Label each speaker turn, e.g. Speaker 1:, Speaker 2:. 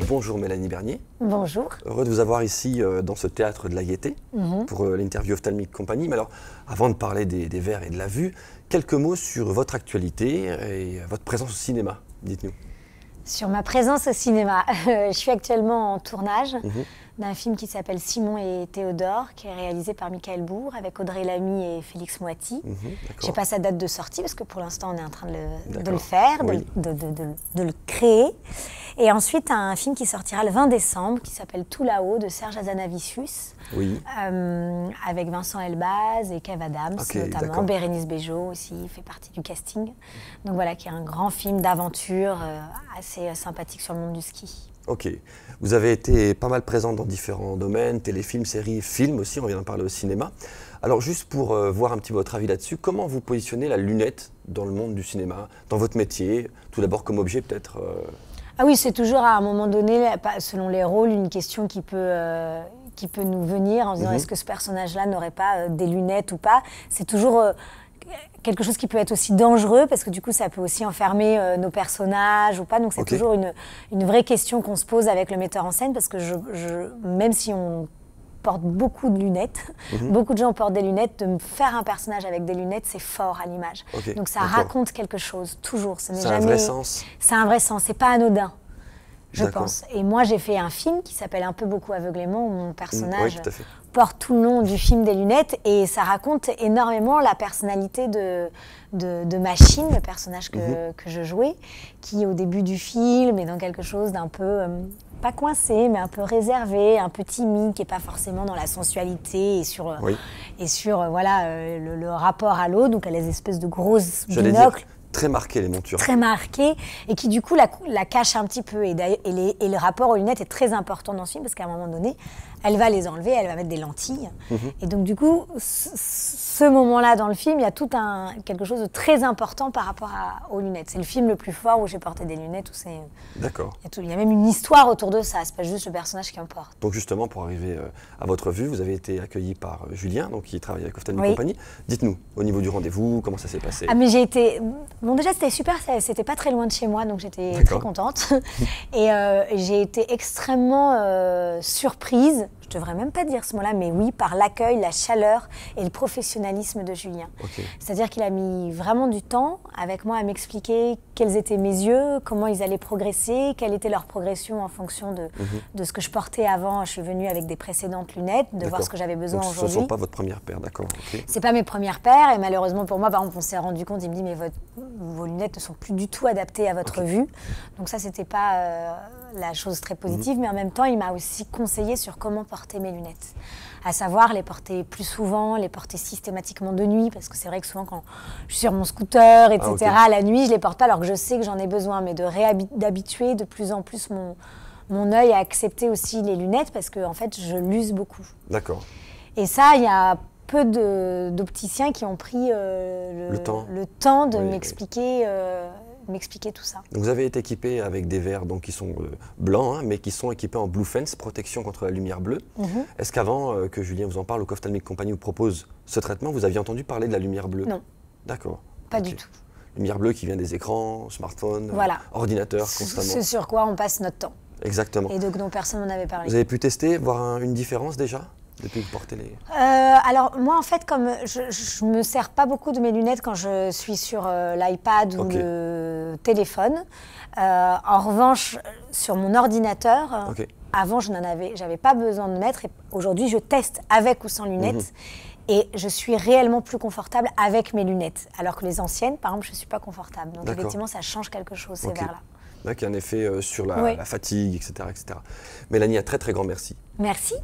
Speaker 1: Bonjour Mélanie Bernier.
Speaker 2: Bonjour.
Speaker 1: Heureux de vous avoir ici dans ce théâtre de la Gaîté pour l'interview Ophtalmique Company. Mais alors, avant de parler des verres et de la vue, quelques mots sur votre actualité et votre présence au cinéma. Dites-nous.
Speaker 2: Sur ma présence au cinéma, je suis actuellement en tournage d'un film qui s'appelle Simon et Théodore, qui est réalisé par Michael Bourg avec Audrey Lamy et Félix Moiti. Je n'ai pas sa date de sortie parce que pour l'instant on est en train de le faire, de le créer. Et ensuite un film qui sortira le 20 décembre qui s'appelle Tout là-haut de Serge Hazanavicius, avec Vincent Elbaz et Kev Adams notamment. Bérénice Bejo aussi fait partie du casting. Donc voilà, qui est un grand film d'aventure assez sympathique sur le monde du ski.
Speaker 1: Ok. Vous avez été pas mal présente dans différents domaines, téléfilms, séries, films aussi, on vient d'en parler au cinéma. Alors juste pour voir un petit peu votre avis là-dessus, comment vous positionnez la lunette dans le monde du cinéma, dans votre métier, tout d'abord comme objet peut-être
Speaker 2: Ah oui, c'est toujours à un moment donné, selon les rôles, une question qui peut nous venir en se disant est-ce que ce personnage-là n'aurait pas des lunettes ou pas. C'est toujours quelque chose qui peut être aussi dangereux parce que du coup ça peut aussi enfermer nos personnages ou pas, donc c'est toujours une vraie question qu'on se pose avec le metteur en scène parce que même si on porte beaucoup de lunettes, beaucoup de gens portent des lunettes, de faire un personnage avec des lunettes c'est fort à l'image, donc ça raconte quelque chose, toujours. C'est un vrai sens. C'est un vrai sens, c'est pas anodin. Je pense. Et moi, j'ai fait un film qui s'appelle Un peu beaucoup aveuglément, où mon personnage porte tout le long du film des lunettes et ça raconte énormément la personnalité de Machine, le personnage que je jouais, qui au début du film est dans quelque chose d'un peu, pas coincé, mais un peu réservé, un peu timide, qui n'est pas forcément dans la sensualité et sur voilà, le rapport à l'autre, donc à les espèces de grosses binocles.
Speaker 1: Très marquées, les montures. Très
Speaker 2: marquées, et qui du coup la cache un petit peu. Et le rapport aux lunettes est très important dans ce film, parce qu'à un moment donné, elle va les enlever, elle va mettre des lentilles. Et donc du coup, ce moment-là dans le film, il y a tout quelque chose de très important par rapport aux lunettes. C'est le film le plus fort où j'ai porté des lunettes.
Speaker 1: D'accord.
Speaker 2: Il y a même une histoire autour de ça, c'est pas juste le personnage qui en porte.
Speaker 1: Donc justement, pour arriver à votre vue, vous avez été accueilli par Julien, donc qui travaille avec Ophtalmique Company. Dites-nous, au niveau du rendez-vous, comment ça s'est passé?
Speaker 2: Ah mais j'ai été... Bon déjà c'était super, c'était pas très loin de chez moi, donc j'étais très contente. Et j'ai été extrêmement surprise, je devrais même pas dire ce mot-là, mais oui, par l'accueil, la chaleur et le professionnalisme de Julien. C'est-à-dire qu'il a mis vraiment du temps avec moi à m'expliquer quels étaient mes yeux, comment ils allaient progresser, quelle était leur progression en fonction de ce que je portais avant. Je suis venue avec des précédentes lunettes, de voir ce que j'avais besoin aujourd'hui.
Speaker 1: Ce ne sont pas votre première paire, d'accord.
Speaker 2: C'est pas mes premières paires et malheureusement pour moi, par exemple, on s'est rendu compte, il me dit mais vos lunettes ne sont plus du tout adaptées à votre vue. Donc ça, c'était pas la chose très positive, mais en même temps, il m'a aussi conseillé sur comment porter mes lunettes. À savoir les porter plus souvent, les porter systématiquement de nuit, parce que c'est vrai que souvent quand je suis sur mon scooter, etc., la nuit, je les porte pas alors que je sais que j'en ai besoin, mais d'habituer de plus en plus mon œil à accepter aussi les lunettes, parce que en fait, je l'use beaucoup.
Speaker 1: D'accord.
Speaker 2: Et ça, il y a peu d'opticiens qui ont pris le temps de m'expliquer tout ça.
Speaker 1: Donc vous avez été équipé avec des verres qui sont blancs, mais qui sont équipés en Blue Fence, protection contre la lumière bleue. Est-ce qu'avant que Julien vous en parle ou qu'Ophtalmique Company vous propose ce traitement, vous aviez entendu parler de la lumière bleue?
Speaker 2: Non.
Speaker 1: D'accord.
Speaker 2: Pas du tout.
Speaker 1: Lumière bleue qui vient des écrans, smartphones, ordinateurs, constamment.
Speaker 2: C'est sur quoi on passe notre temps.
Speaker 1: Exactement.
Speaker 2: Et donc dont personne n'en avait parlé.
Speaker 1: Vous avez pu tester, voir une différence déjà depuis que vous portez les...
Speaker 2: Alors moi en fait, comme je me sers pas beaucoup de mes lunettes quand je suis sur l'iPad ou le téléphone. En revanche, sur mon ordinateur, avant j'avais pas besoin de mettre et aujourd'hui je teste avec ou sans lunettes. Et je suis réellement plus confortable avec mes lunettes. Alors que les anciennes, par exemple, je ne suis pas confortable. Donc effectivement, ça change quelque chose, ces verres-là.
Speaker 1: Il y a un effet sur la fatigue, etc., etc. Mélanie, un très très grand merci.
Speaker 2: Merci.